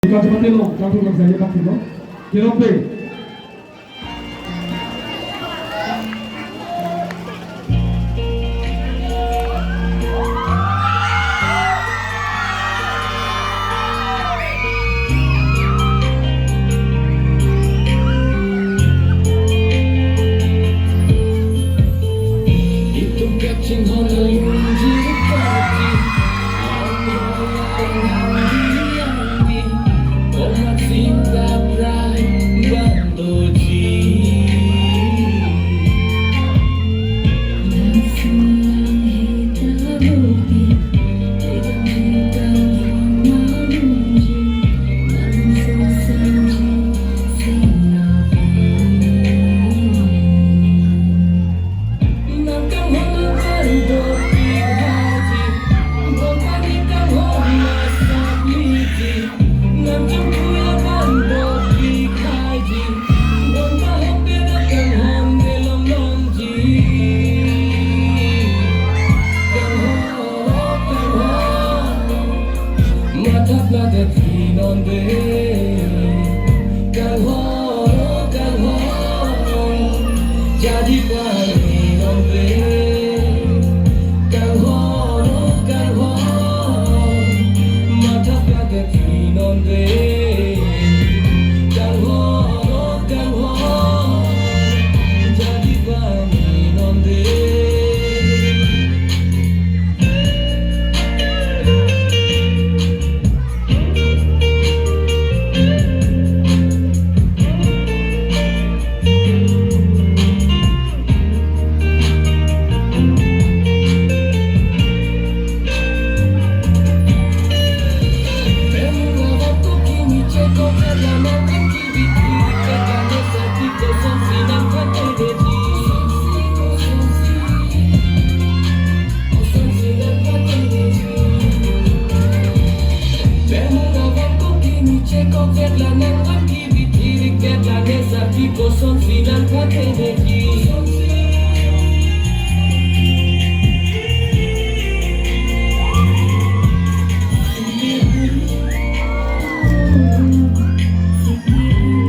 Ikaw sa patilog, ikaw sa magsayo patilog. Kirope. Itong catching hollow yung jirikati. Jadi paling nombe kang ho mata pada ti nombe kang ho jadi paling nombe Son final para